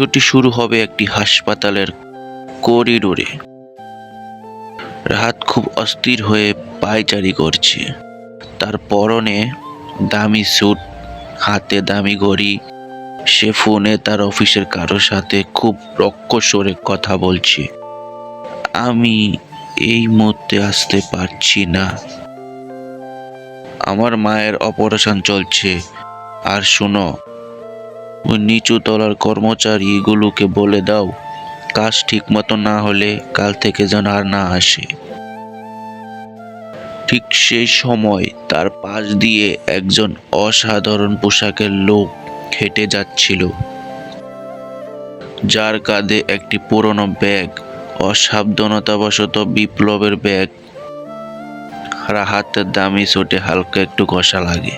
দৃশ্যটি শুরু হবে একটি হাসপাতালের করিডোরে। রাহাত খুব অস্থির হয়ে পায়চারি করছে। তার পরনে দামি স্যুট, হাতে দামি ঘড়ি। সে ফোনে তার অফিসের কারোর সাথে খুব রক্কস্বরে কথা বলছে। আমি এই মুহূর্তে আসতে পারছি না, আমার মায়ের অপারেশন চলছে। আর শোনো, ওই নিচু তলার কর্মচারীগুলোকে বলে দাও কাজ ঠিক মতো না হলে কাল থেকে যেন আর না আসে। ঠিক সেই সময় তার পাশ দিয়ে একজন অসাধারণ পোশাকের লোক হেঁটে যাচ্ছিল, যার কাঁধে একটি পুরনো ব্যাগ। অসাবধানতাবশত বিপ্লবের ব্যাগ রাহাতের দামি চোটে হালকা একটু ঘষা লাগে।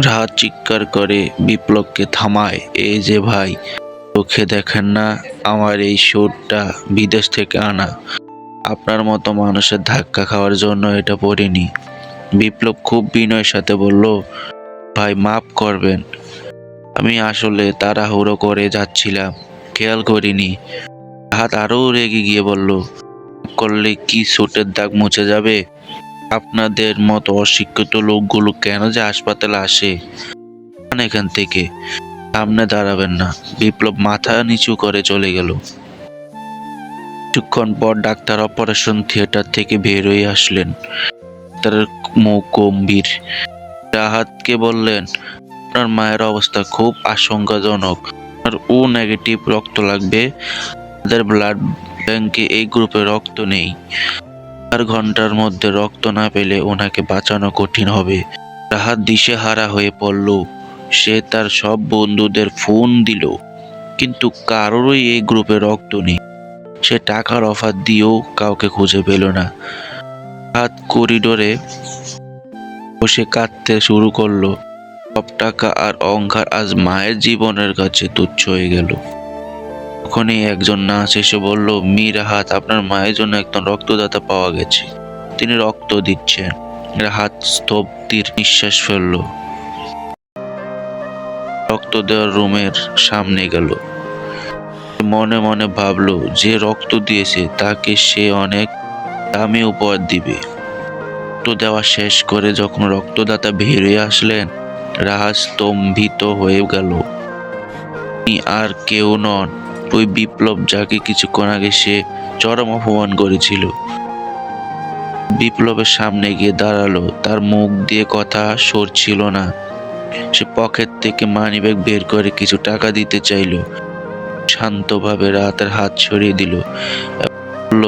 রাহাত চিৎকার করে বিপ্লবকে থামায়। এই যে ভাই, চোখে দেখেন না আমার এই স্যুটটা বিদেশ থেকে আনা, আপনার মতো মানুষের ধাক্কা খাওয়ার জন্য এটা পরিনি। বিপ্লব খুব বিনয়ের সাথে বলল, ভাই মাফ করবেন, আমি আসলে তাড়াহুড়ো করে যাচ্ছিলাম, খেয়াল করিনি। রাহাত আরো রেগে গিয়ে বলল, করলে কি স্যুটের দাগ মুছে যাবে? আপনাদের মতো অশিক্ষিত লোকগুলো কেন যে হাসপাতালে আসে? এখান থেকে সামনে দাঁড়াবেন না। বিপ্লব মাথা নিচু করে চলে গেল। কিছুক্ষণ পর ডাক্তার অপারেশন থিয়েটার থেকে বের হয়ে আসলেন। তার মুখ গম্ভীর। রাহাতকে বললেন, আপনার মায়ের অবস্থা খুব আশঙ্কাজনক, আর ও নেগেটিভ রক্ত লাগবে। তাদের ব্লাড ব্যাংকে এই গ্রুপে রক্ত নেই। 4 ঘন্টার মধ্যে রক্ত না পেলে ওনাকে বাঁচানো কঠিন হবে। রাহাত দিশেহারা হয়ে পড়ল। সে তার সব বন্ধুদের ফোন দিল, কিন্তু কারোরই এই গ্রুপে রক্ত নেই। সে টাকার অফার দিয়েও কাউকে খুঁজে পেল না। রাহাত করিডোরে বসে কাঁদতে শুরু করলো। সব টাকা আর অহংকার আজ মায়ের জীবনের কাছে তুচ্ছ হয়ে গেল। তখনই একজন নার্স এসে বলল, রাহাত, আপনার মায়ের জন্য একজন রক্তদাতা পাওয়া গেছে, তিনি রক্ত দিচ্ছেন। রাহাত স্তব্ধের নিঃশ্বাস ফেলল। রক্ত দেওয়ার রুমের সামনে গেল। মনে মনে ভাবলো, যে রক্ত দিয়েছে তাকে সে অনেক দামি উপহার দিবে। রক্ত দেওয়া শেষ করে যখন রক্তদাতা বেরিয়ে আসলেন, রাহাত স্তম্ভিত হয়ে গেল। তিনি আর কেউ নন, ওই বিপ্লব, যাকে কিছুক্ষণ আগে সে চরম অপমান করেছিল। বিপ্লবের সামনে গিয়ে দাঁড়ালো। তার মুখ দিয়ে কথা সরছিল না। সে পকেট থেকে মানিব্যাগ বের করে কিছু টাকা দিতে চাইল। শান্তভাবে রাহাতের হাত সরিয়ে দিল। বলল,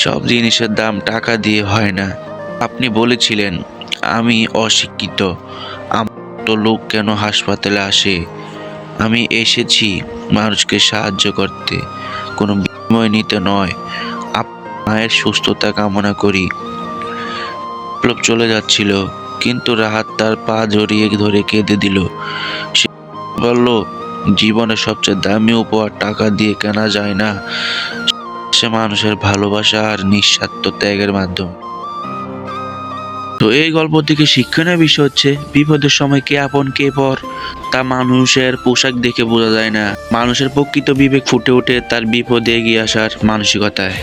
সব জিনিসের দাম টাকা দিয়ে হয় না। আপনি বলেছিলেন আমি অশিক্ষিত, আমার তো লোক কেন হাসপাতালে আসে? আমি এসেছি মানুষকে সাহায্য করতে, কোনো বিনিময় নিতে নয়। মায়ের সুস্থতা কামনা করি। বিপ্লব চলে যাচ্ছিল, কিন্তু রাহাত তার পা জড়িয়ে ধরে কেঁদে দিল। সে বলল, জীবনের সবচেয়ে দামি উপহার টাকা দিয়ে কেনা যায় না, সে মানুষের ভালোবাসা আর নিঃস্বার্থ ত্যাগের মাধ্যমে। তো এই গল্প থেকে শিক্ষণীয় বিষয় হচ্ছে, বিপদের সময় কে আপন কে পর তা মানুষের পোশাক দেখে বোঝা যায় না। মানুষের প্রকৃত বিবেক ফুটে ওঠে তার বিপদে এগিয়ে আসার মানসিকতায়।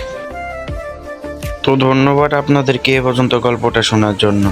তো ধন্যবাদ আপনাদেরকে এ পর্যন্ত গল্পটা শোনার জন্য।